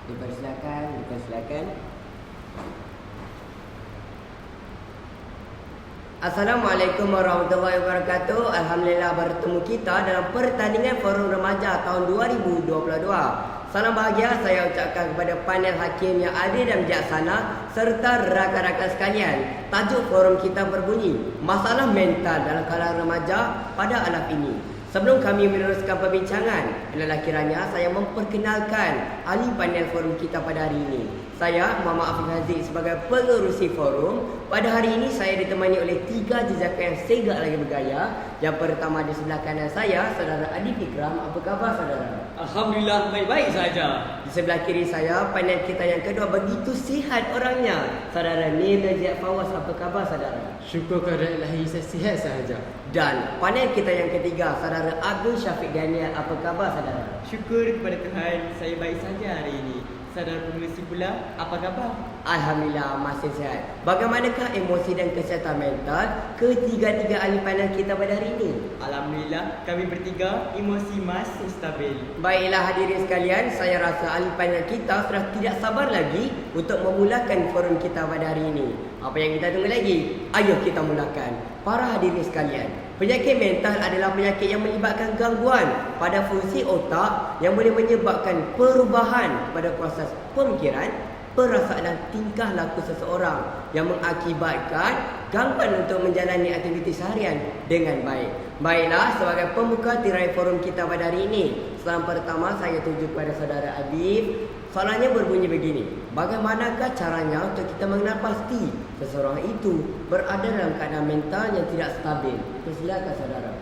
Dipersilakan. Assalamualaikum warahmatullahi wabarakatuh. Alhamdulillah bertemu kita dalam pertandingan Forum Remaja tahun 2022. Salam bahagia saya ucapkan kepada panel hakim yang adil dan bijaksana serta rakan-rakan sekalian. Tajuk forum kita berbunyi Masalah Mental dalam kalangan remaja pada anak ini. Sebelum kami meneruskan perbincangan, adalah kiranya saya memperkenalkan ahli panel forum kita pada hari ini. Saya, Muhammad Afiq Haziq sebagai pengerusi forum. Pada hari ini saya ditemani oleh 3 jejaka yang segak lagi bergaya. Yang pertama di sebelah kanan saya, Saudara Adi Fikram. Apa khabar saudara? Alhamdulillah baik-baik saja. Di sebelah kiri saya, panel kita yang kedua begitu sihat orangnya, Saudara Neil Najib Fawaz. Apa khabar saudara? Syukur kepada ilahi saya sihat sahaja. Dan panel kita yang ketiga, Saudara Abdul Syafiq Daniel. Apa khabar saudara? Syukur kepada Tuhan, saya baik saja hari ini. Saudara pengerusi pula, apa khabar? Alhamdulillah masih sihat. Bagaimanakah emosi dan kesihatan mental ketiga-tiga ahli panel kita pada hari ini? Alhamdulillah, kami bertiga emosi masih stabil. Baiklah hadirin sekalian, saya rasa ahli panel kita sudah tidak sabar lagi untuk memulakan forum kita pada hari ini. Apa yang kita tunggu lagi? Ayo kita mulakan. Para hadirin sekalian, penyakit mental adalah penyakit yang melibatkan gangguan pada fungsi otak yang boleh menyebabkan perubahan pada proses pemikiran, perasaan dan tingkah laku seseorang yang mengakibatkan gangguan untuk menjalani aktiviti seharian dengan baik. Baiklah, sebagai pembuka tirai forum kita pada hari ini, salam pertama saya tuju kepada saudara Adib. Soalannya berbunyi begini: bagaimanakah caranya untuk kita mengenal pasti seseorang itu berada dalam keadaan mental yang tidak stabil? Persilakan saudara.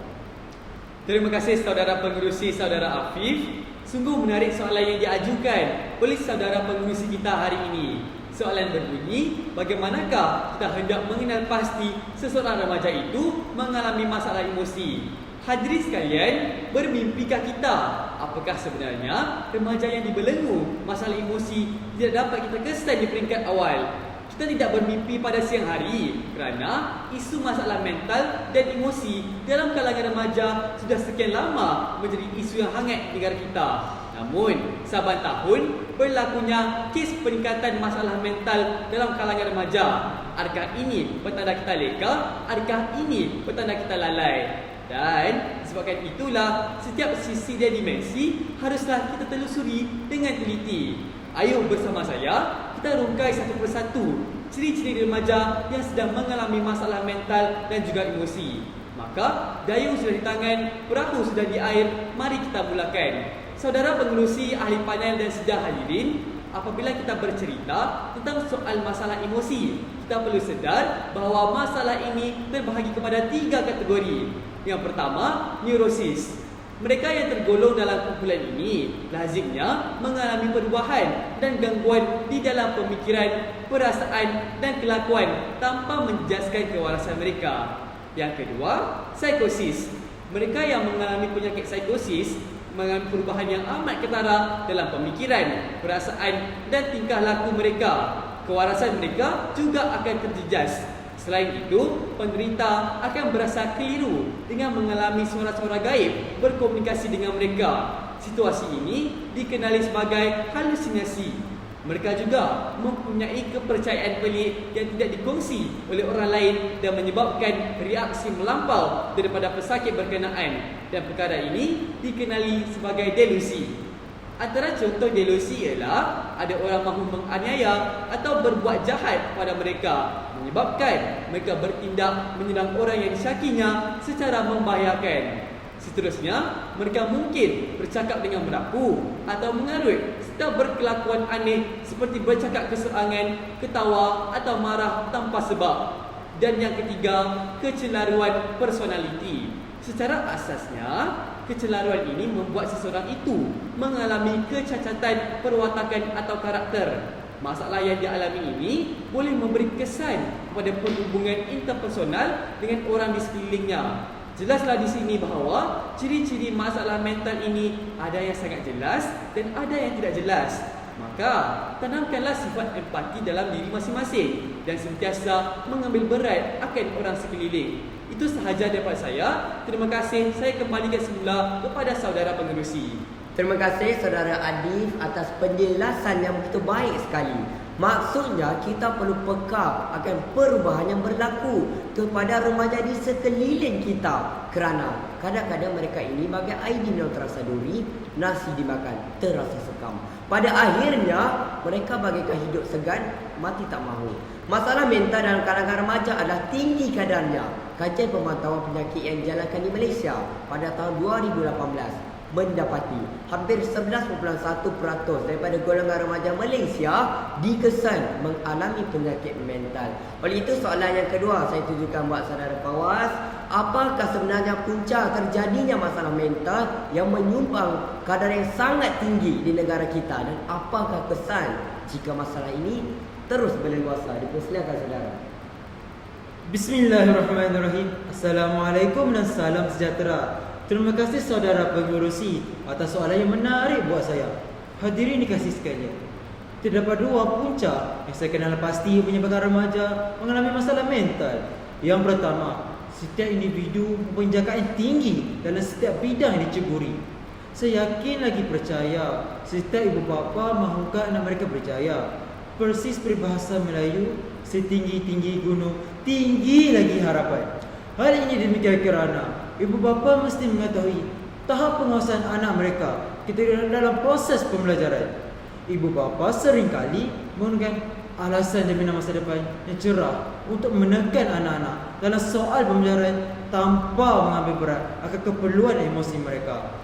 Terima kasih saudara pengerusi, saudara Afif. Sungguh menarik soalan yang diajukan oleh saudara pengerusi kita hari ini. Soalan berbunyi, bagaimanakah kita hendak mengenal pasti seseorang remaja itu mengalami masalah emosi? Hadirin sekalian, bermimpikah kita? Apakah sebenarnya remaja yang dibelenggu masalah emosi tidak dapat kita kesan di peringkat awal? Kita tidak bermimpi pada siang hari kerana isu masalah mental dan emosi dalam kalangan remaja sudah sekian lama menjadi isu yang hangat di negara kita. Namun, saban tahun berlakunya kes peningkatan masalah mental dalam kalangan remaja. Adakah ini petanda kita leka? Adakah ini petanda kita lalai? Dan disebabkan itulah setiap sisi dan dimensi haruslah kita telusuri dengan teliti. Ayo bersama saya kita rungkai satu persatu ciri-ciri remaja yang sedang mengalami masalah mental dan juga emosi. Maka dayung sudah di tangan, perahu sudah di air, mari kita mulakan. Saudara pengerusi, ahli panel dan sedia hadirin, apabila kita bercerita tentang soal masalah emosi, kita perlu sedar bahawa masalah ini terbahagi kepada 3 kategori. Yang pertama, neurosis. Mereka yang tergolong dalam kumpulan ini lazimnya mengalami perubahan dan gangguan di dalam pemikiran, perasaan dan kelakuan tanpa menjejaskan kewarasan mereka. Yang kedua, psikosis. Mereka yang mengalami penyakit psikosis mengalami perubahan yang amat ketara dalam pemikiran, perasaan dan tingkah laku mereka. Kewarasan mereka juga akan terjejas. Selain itu, penderita akan berasa keliru dengan mengalami suara-suara gaib berkomunikasi dengan mereka. Situasi ini dikenali sebagai halusinasi. Mereka juga mempunyai kepercayaan pelik yang tidak dikongsi oleh orang lain dan menyebabkan reaksi melampau daripada pesakit berkenaan. Dan perkara ini dikenali sebagai delusi. Antara contoh delusi ialah ada orang mahu menganiaya atau berbuat jahat kepada mereka, menyebabkan mereka bertindak menyerang orang yang disyakinya secara membahayakan. Seterusnya, mereka mungkin bercakap dengan merapu atau mengarut serta berkelakuan aneh seperti bercakap keserangan, ketawa atau marah tanpa sebab. Dan yang ketiga, kecelaruan personaliti. Secara asasnya, kecelaruan ini membuat seseorang itu mengalami kecacatan perwatakan atau karakter. Masalah yang dialami ini boleh memberi kesan kepada perhubungan interpersonal dengan orang di sekelilingnya. Jelaslah di sini bahawa ciri-ciri masalah mental ini ada yang sangat jelas dan ada yang tidak jelas. Maka, tanamkanlah sifat empati dalam diri masing-masing dan sentiasa mengambil berat akan orang sekeliling. Itu sahaja daripada saya. Terima kasih. Saya kembalikan semula kepada saudara pengerusi. Terima kasih Saudara Adif atas penjelasan yang begitu baik sekali. Maksudnya kita perlu peka akan perubahan yang berlaku kepada remaja di sekeliling kita. Kerana kadang-kadang mereka ini bagai air di dalam terasa duri, nasi dimakan terasa sekam. Pada akhirnya mereka bagaikan hidup segan, mati tak mahu. Masalah mental dalam kalangan remaja adalah tinggi kadarnya. Kajian pemantauan penyakit yang dijalankan di Malaysia pada tahun 2018 mendapati hampir 11.1% daripada golongan remaja Malaysia dikesan mengalami penyakit mental. Oleh itu soalan yang kedua saya tujukan buat saudara Fawaz, apakah sebenarnya punca terjadinya masalah mental yang menyumbang kadar yang sangat tinggi di negara kita, dan apakah kesan jika masalah ini terus berleluasa? Dipersilakan saudara. Bismillahirrahmanirrahim. Assalamualaikum dan salam sejahtera. Terima kasih saudara pengurusi atas soalan yang menarik buat saya. Hadirin dikasih sekalian, terdapat dua punca yang saya kenal pasti menyebabkan remaja mengalami masalah mental. Yang pertama, setiap individu mempunyai jangkaan tinggi dalam setiap bidang yang diceburi. Saya yakin lagi percaya setiap ibu bapa mahukan anak mereka berjaya. Persis peribahasa Melayu, setinggi-tinggi gunung, tinggi lagi harapan. Hal ini demikian kerana ibu bapa mesti mengetahui tahap penguasaan anak mereka ketika dalam proses pembelajaran. Ibu bapa seringkali menggunakan alasan jaminan masa depan yang cerah untuk menekan anak-anak dalam soal pembelajaran tanpa mengambil berat akan keperluan emosi mereka.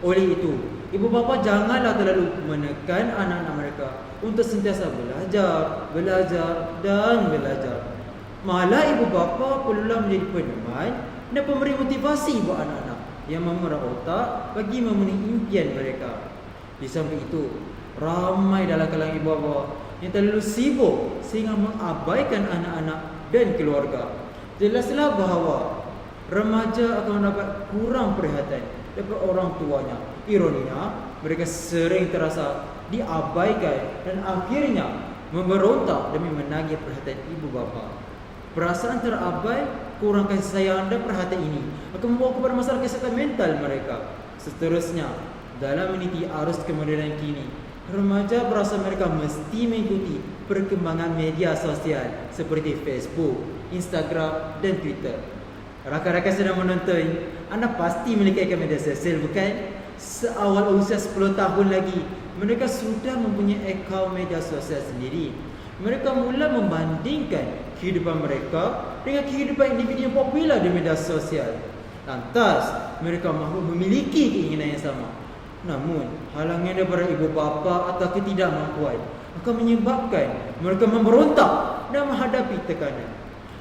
Oleh itu, ibu bapa janganlah terlalu menekan anak-anak mereka untuk sentiasa belajar dan belajar. Malah ibu bapa perlulah menjadi peneman dan pemberi motivasi buat anak-anak yang memerah otak bagi memenuhi impian mereka. Di samping itu, ramai dalam kalangan ibu bapa yang terlalu sibuk sehingga mengabaikan anak-anak dan keluarga. Jelaslah bahawa remaja akan mendapat kurang perhatian daripada orang tuanya. Ironinya, mereka sering terasa diabaikan dan akhirnya memberontak demi menagih perhatian ibu bapa. Perasaan terabai, kurang kasih sayang dan perhatian ini akan membawa kepada masalah kesihatan mental mereka. Seterusnya, dalam meniti arus kemodernan kini, remaja berasa mereka mesti mengikuti perkembangan media sosial seperti Facebook, Instagram dan Twitter. Rakan-rakan sedang menonton, anda pasti memiliki akaun media sosial, bukan? Seawal usia 10 tahun lagi, mereka sudah mempunyai akaun media sosial sendiri. Mereka mula membandingkan kehidupan mereka dengan kehidupan individu yang popular di media sosial. Lantas, mereka mahu memiliki keinginan yang sama. Namun, halangan daripada ibu bapa atau ketidakmampuan akan menyebabkan mereka memberontak dan menghadapi tekanan.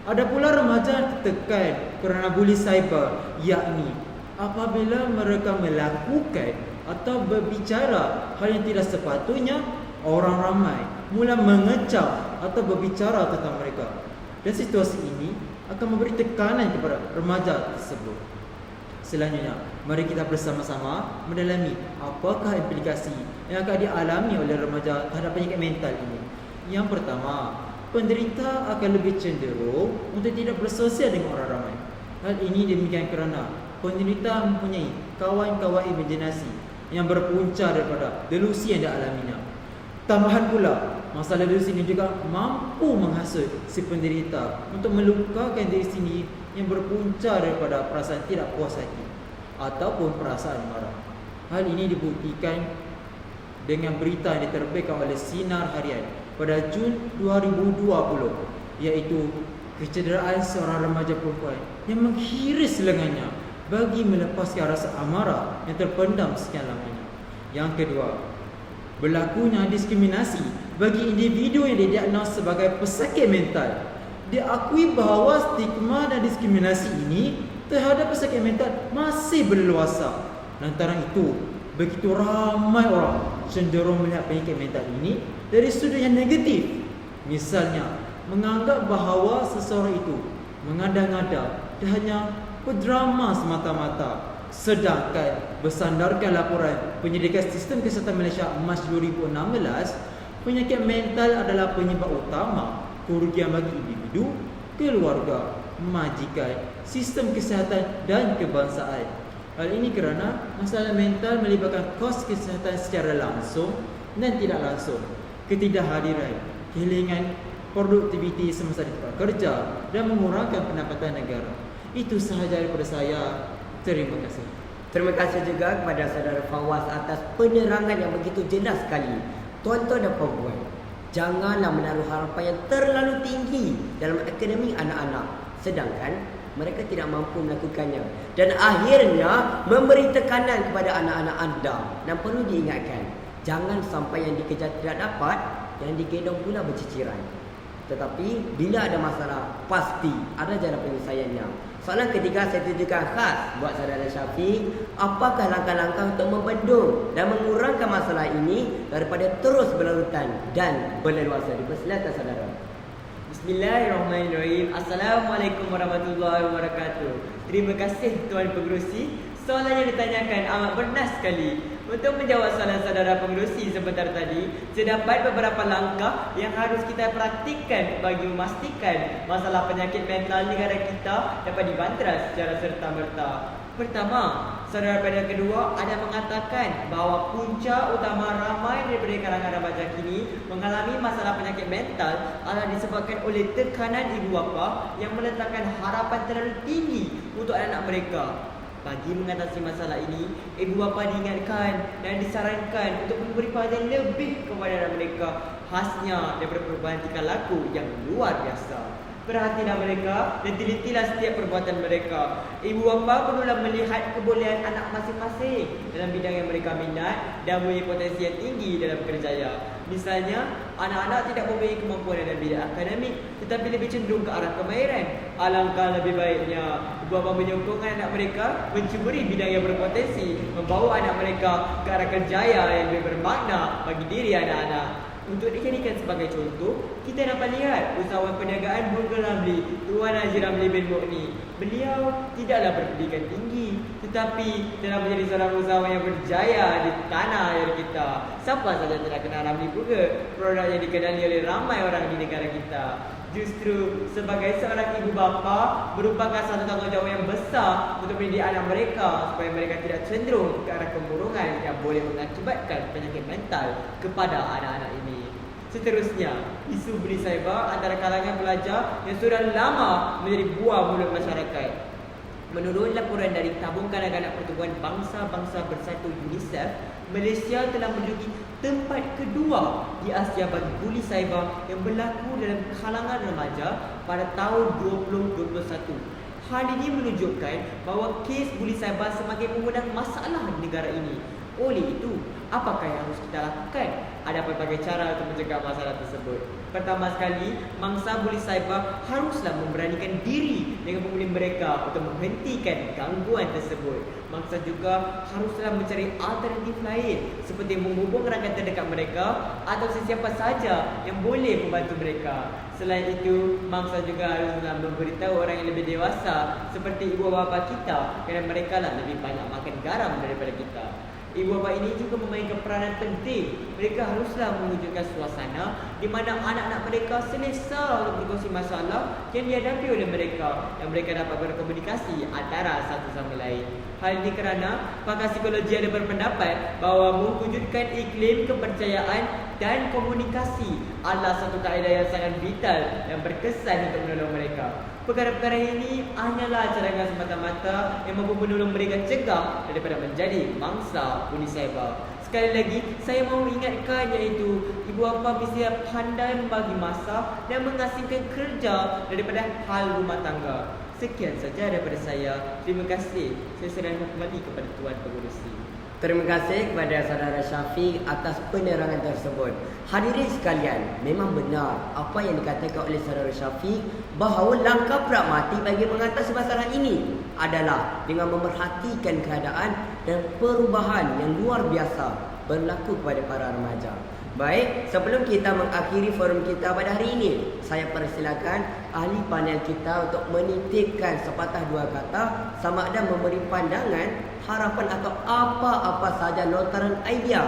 Ada pula remaja yang tertekan kerana buli cyber, yakni apabila mereka melakukan atau berbicara hal yang tidak sepatutnya, orang ramai mula mengecam atau berbicara tentang mereka. Dan situasi ini akan memberi tekanan kepada remaja tersebut. Selanjutnya, mari kita bersama-sama mendalami apakah implikasi yang akan dialami oleh remaja terhadap penyakit mental ini. Yang pertama, penderita akan lebih cenderung untuk tidak bersosial dengan orang ramai. Hal ini demikian kerana penderita mempunyai kawan-kawan imajinasi yang berpunca daripada delusi yang dialaminya. Tambahan pula, masalah delusi ini juga mampu menghasut si penderita untuk melukakan diri sendiri yang berpunca daripada perasaan tidak puas hati ataupun perasaan marah. Hal ini dibuktikan dengan berita yang diterbitkan oleh Sinar Harian pada Jun 2020, iaitu kecederaan seorang remaja perempuan yang menghiris lengannya bagi melepaskan rasa amarah yang terpendam sekian lamanya. Yang kedua, berlakunya diskriminasi bagi individu yang didiagnos sebagai pesakit mental. Diakui bahawa stigma dan diskriminasi ini terhadap pesakit mental masih berleluasa. Lantaran itu, begitu ramai orang cenderung melihat penyakit mental ini dari sudut yang negatif. Misalnya, menganggap bahawa seseorang itu mengada-ngada dan hanya berdrama semata-mata. Sedangkan bersandarkan laporan penyelidikan sistem kesihatan Malaysia Mac 2016, penyakit mental adalah penyebab utama kerugian bagi individu, keluarga, majikan, sistem kesihatan dan kebangsaan. Hal ini kerana masalah mental melibatkan kos kesihatan secara langsung dan tidak langsung, ketidakhadiran, kehilangan produktiviti semasa di tempat kerja dan mengurangkan pendapatan negara. Itu sahaja daripada saya. Terima kasih. Terima kasih juga kepada saudara Fawaz atas penerangan yang begitu jelas sekali. Tuan-tuan dan puan-puan, janganlah menaruh harapan yang terlalu tinggi dalam akademik anak-anak sedangkan mereka tidak mampu melakukannya, dan akhirnya memberi tekanan kepada anak-anak anda. Dan perlu diingatkan, jangan sampai yang dikejar tidak dapat, yang digendong pula berciciran. Tetapi bila ada masalah, pasti ada jalan penyelesaiannya. Soalan ketiga saya tujukan khas buat saudara Syafiq. Apakah langkah-langkah untuk membendung dan mengurangkan masalah ini daripada terus berlarutan dan berleluasa? Dipersilakan saudara. Bismillahirrahmanirrahim. Assalamualaikum warahmatullahi wabarakatuh. Terima kasih Tuan Pengerusi. Soalan yang ditanyakan amat bernas sekali. Untuk menjawab soalan saudara pengerusi sebentar tadi, terdapat beberapa langkah yang harus kita praktikkan bagi memastikan masalah penyakit mental negara kita dapat dibantras secara serta-merta. Pertama, saudara panel kedua ada mengatakan bahawa punca utama ramai daripada kalangan remaja kini mengalami masalah penyakit mental adalah disebabkan oleh tekanan ibu bapa yang meletakkan harapan terlalu tinggi untuk anak-anak mereka. Bagi mengatasi masalah ini, ibu bapa diingatkan dan disarankan untuk memberi perhatian lebih kepada anak mereka, khasnya daripada perubahan tingkah laku yang luar biasa. Perhatilah mereka dan telitilah setiap perbuatan mereka. Ibu bapa perlulah melihat kebolehan anak masing-masing dalam bidang yang mereka minat dan mempunyai potensi yang tinggi dalam kerjaya. Misalnya, anak-anak tidak mempunyai kemampuan dalam bidang akademik tetapi lebih cenderung ke arah kemahiran. Alangkah lebih baiknya ibu bapa menyokongkan anak mereka mencuburi bidang yang berpotensi, membawa anak mereka ke arah kerjaya yang lebih bermakna bagi diri anak-anak. Untuk dijadikan sebagai contoh, kita dapat lihat usahawan perniagaan Burger Ramli, Tuan Haji Ramli bin Mu'ni. Beliau tidaklah berpendidikan tinggi, tetapi telah menjadi seorang usahawan yang berjaya di tanah air kita. Siapa saja tidak kenal Ramli Burger, produk yang dikenali oleh ramai orang di negara kita. Justru sebagai seorang ibu bapa merupakan satu tanggungjawab yang besar untuk mendidik anak mereka supaya mereka tidak cenderung ke arah kemurungan yang boleh mengakibatkan penyakit mental kepada anak-anak ini. Seterusnya, isu buli cyber antara kalangan pelajar yang sudah lama menjadi buah mulut masyarakat. Menurut laporan dari Tabung Kanak-kanak Pertubuhan Bangsa-Bangsa Bersatu UNICEF, Malaysia telah menduduki tempat kedua di Asia bagi buli cyber yang berlaku dalam kalangan remaja pada tahun 2021. Hal ini menunjukkan bahawa kes buli cyber semakin mengundang masalah di negara ini. Oleh itu, apakah yang harus kita lakukan? Ada pelbagai cara untuk mencegah masalah tersebut. Pertama sekali, mangsa buli cyber haruslah memberanikan diri dengan pemilih mereka untuk menghentikan gangguan tersebut. Mangsa juga haruslah mencari alternatif lain seperti menghubung rakan terdekat mereka atau sesiapa saja yang boleh membantu mereka. Selain itu, mangsa juga haruslah memberitahu orang yang lebih dewasa seperti ibu bapa kita kerana mereka lah lebih banyak makan garam daripada kita. Ibu bapa ini juga memainkan peranan penting. Mereka haruslah mewujudkan suasana di mana anak-anak mereka selesa untuk berkongsi masalah yang dihadapi oleh mereka dan mereka dapat berkomunikasi antara satu sama lain. Hal ini kerana pakar psikologi ada berpendapat bahawa mewujudkan iklim kepercayaan dan komunikasi adalah satu kaedah yang sangat vital dan berkesan untuk menolong mereka. Perkara-perkara ini hanyalah cadangan semata-mata yang mampu menolong mereka cegah daripada menjadi mangsa buli cyber. Sekali lagi, saya mahu ingatkan iaitu ibu bapa mesti pandai membagi masa dan mengasingkan kerja daripada hal rumah tangga. Sekian saja daripada saya. Terima kasih. Saya serahkan kembali kepada Tuan Pengerusi. Terima kasih kepada saudara Syafiq atas penerangan tersebut. Hadirin sekalian, memang benar apa yang dikatakan oleh saudara Syafiq bahawa langkah pragmatik bagi mengatasi masalah ini adalah dengan memerhatikan keadaan dan perubahan yang luar biasa berlaku kepada para remaja. Baik, sebelum kita mengakhiri forum kita pada hari ini, saya persilakan ahli panel kita untuk menitipkan sepatah dua kata sama ada memberi pandangan, harapan atau apa-apa saja lontaran idea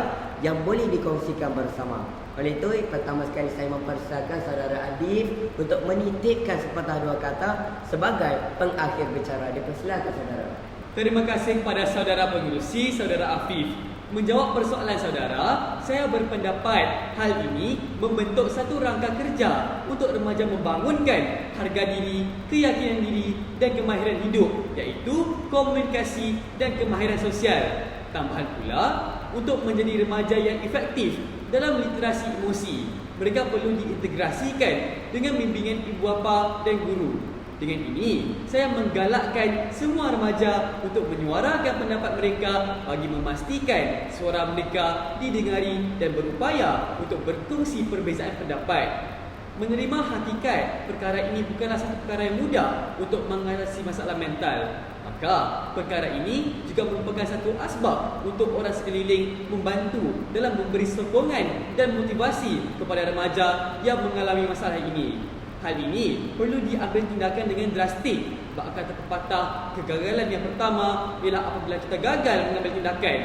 yang boleh dikongsikan bersama. Oleh itu, pertama sekali saya mempersilakan saudara Adif untuk menitipkan sepatah dua kata sebagai pengakhir bicara. Dipersilakan saudara. Terima kasih kepada saudara pengerusi, saudara Afif. Menjawab persoalan saudara, saya berpendapat hal ini membentuk satu rangka kerja untuk remaja membangunkan harga diri, keyakinan diri dan kemahiran hidup, iaitu komunikasi dan kemahiran sosial. Tambahan pula, untuk menjadi remaja yang efektif dalam literasi emosi, mereka perlu diintegrasikan dengan bimbingan ibu bapa dan guru. Dengan ini, saya menggalakkan semua remaja untuk menyuarakan pendapat mereka bagi memastikan suara mereka didengari dan berupaya untuk berkongsi perbezaan pendapat. Menerima hakikat perkara ini bukanlah satu perkara yang mudah untuk mengatasi masalah mental. Maka, perkara ini juga merupakan satu asbab untuk orang sekeliling membantu dalam memberi sokongan dan motivasi kepada remaja yang mengalami masalah ini. Hal ini perlu diambil tindakan dengan drastik. Bak kata pepatah, kegagalan yang pertama ialah apabila kita gagal mengambil tindakan.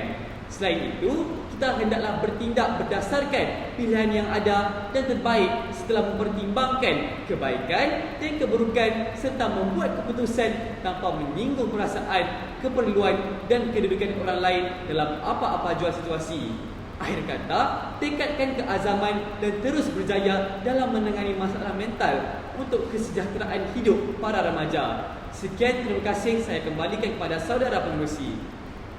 Selain itu, kita hendaklah bertindak berdasarkan pilihan yang ada dan terbaik setelah mempertimbangkan kebaikan dan keburukan serta membuat keputusan tanpa menyinggung perasaan, keperluan dan kedudukan orang lain dalam apa-apa jua situasi. Akhir kata, tingkatkan keazaman dan terus berjaya dalam menangani masalah mental untuk kesejahteraan hidup para remaja. Sekian, terima kasih. Saya kembalikan kepada saudara pengerusi.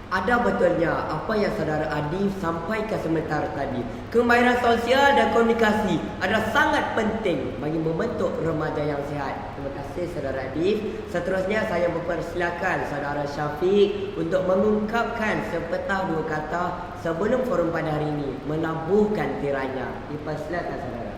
Ada betulnya apa yang saudara Adif sampaikan sebentar tadi. Kemahiran sosial dan komunikasi adalah sangat penting bagi membentuk remaja yang sihat. Terima kasih saudara Adif. Seterusnya saya mempersilakan saudara Syafiq untuk mengungkapkan sepatah dua kata sebelum forum pada hari ini menabuhkan tiranya. Dipersilakan saudara.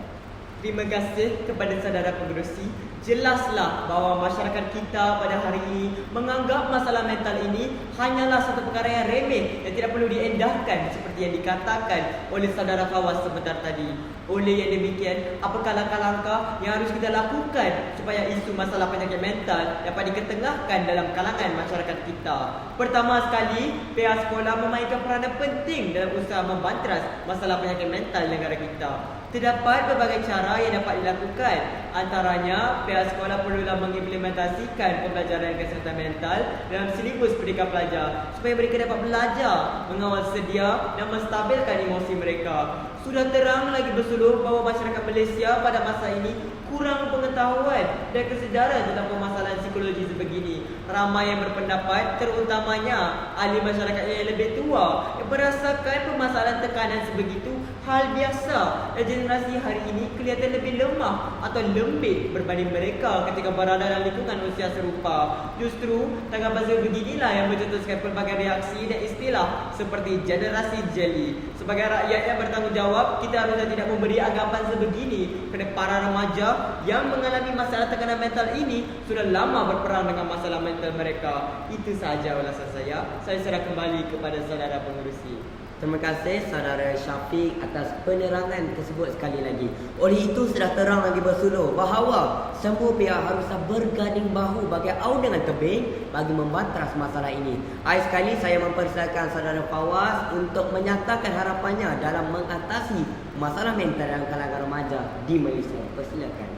Terima kasih kepada saudara pengerusi. Jelaslah bahawa masyarakat kita pada hari ini menganggap masalah mental ini hanyalah satu perkara yang remeh yang tidak perlu diendahkan seperti yang dikatakan oleh saudara Fawaz sebentar tadi. Oleh yang demikian, apakah langkah-langkah yang harus kita lakukan supaya isu masalah penyakit mental dapat diketengahkan dalam kalangan masyarakat kita? Pertama sekali, pihak sekolah memainkan peranan penting dalam usaha membantras masalah penyakit mental negara kita. Terdapat berbagai cara yang dapat dilakukan. Antaranya, pihak sekolah perlulah mengimplementasikan pembelajaran kesihatan mental dalam silibus pendidikan pelajar supaya mereka dapat belajar mengawal sedia dan menstabilkan emosi mereka. Sudah terang lagi bersuluh bahawa masyarakat Malaysia pada masa ini kurang pengetahuan dan kesedaran tentang permasalahan psikologi sebegini. Ramai yang berpendapat, terutamanya ahli masyarakat yang lebih tua, yang merasakan permasalahan tekanan sebegitu hal biasa, dan generasi hari ini kelihatan lebih lemah atau lembik berbanding mereka ketika berada dalam lingkungan usia serupa. Justru tanggapan sebeginilah yang mencetuskan pelbagai reaksi dan istilah seperti generasi jeli. Sebagai rakyat yang bertanggungjawab, kita harusnya tidak memberi anggapan sebegini kepada para remaja yang mengalami masalah tekanan mental ini sudah lama berperang dengan masalah mental mereka. Itu sahaja ulasan saya. Saya serah kembali kepada saudara pengerusi. Terima kasih saudara Syafiq atas penerangan tersebut sekali lagi. Oleh itu sudah terang lagi bersuluh bahawa semua pihak haruslah berganding bahu bagi au dengan tebing bagi membantras masalah ini. Akhir sekali saya mempersilakan saudara Fawaz untuk menyatakan harapannya dalam mengatasi masalah mental dalam kalangan remaja di Malaysia. Persilakan.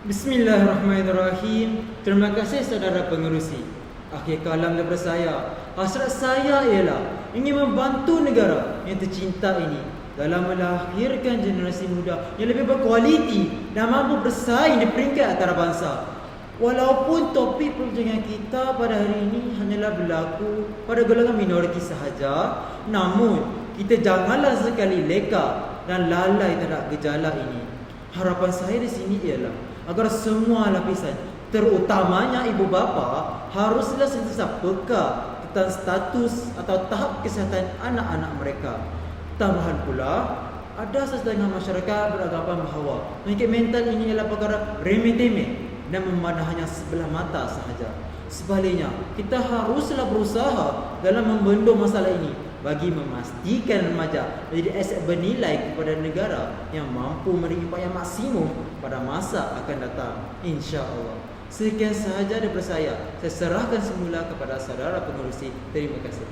Bismillahirrahmanirrahim. Terima kasih saudara pengerusi. Akhir kalam daripada saya, hasrat saya ialah ingin membantu negara yang tercinta ini dalam melahirkan generasi muda yang lebih berkualiti dan mampu bersaing di peringkat antarabangsa. Walaupun topik perbincangan kita pada hari ini hanyalah berlaku pada golongan minoriti sahaja, namun kita janganlah sekali leka dan lalai terhadap gejala ini. Harapan saya di sini ialah agar semua lapisan, terutamanya ibu bapa, haruslah sentiasa peka tentang status atau tahap kesihatan anak-anak mereka. Tambahan pula, ada sesetengah masyarakat beranggapan bahawa penyakit mental ini adalah perkara remeh-temeh dan memandang hanya sebelah mata sahaja. Sebaliknya, kita haruslah berusaha dalam membendung masalah ini bagi memastikan remaja menjadi aset bernilai kepada negara yang mampu memberi impak yang maksimum pada masa akan datang, insya-Allah. Sekian sahaja daripada saya. Saya serahkan semula kepada saudara pengerusi. Terima kasih.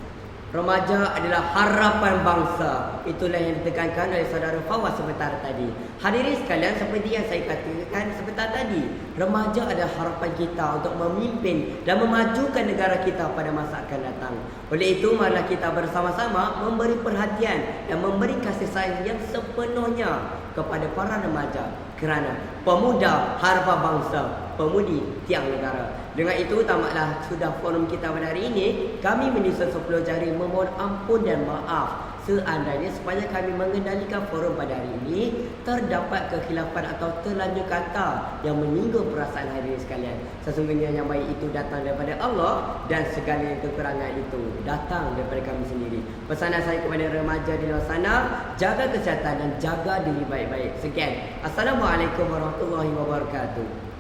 Remaja adalah harapan bangsa. Itulah yang ditekankan oleh saudara Fawaz sebentar tadi. Hadirin sekalian, seperti yang saya katakan sebentar tadi, remaja adalah harapan kita untuk memimpin dan memajukan negara kita pada masa akan datang. Oleh itu, marilah kita bersama-sama memberi perhatian dan memberi kasih sayang yang sepenuhnya kepada para remaja, kerana pemuda harapan bangsa, pemudi tiang negara. Dengan itu, tamatlah sudah forum kita pada hari ini. Kami menyusun 10 jari memohon ampun dan maaf seandainya sepanjang kami mengendalikan forum pada hari ini terdapat kekhilafan atau terlanjur kata yang menyinggung perasaan hadirin sekalian. Sesungguhnya yang baik itu datang daripada Allah dan segala kekurangan itu datang daripada kami sendiri. Pesanan saya kepada remaja di luar sana, jaga kesihatan dan jaga diri baik-baik. Sekian. Assalamualaikum warahmatullahi wabarakatuh.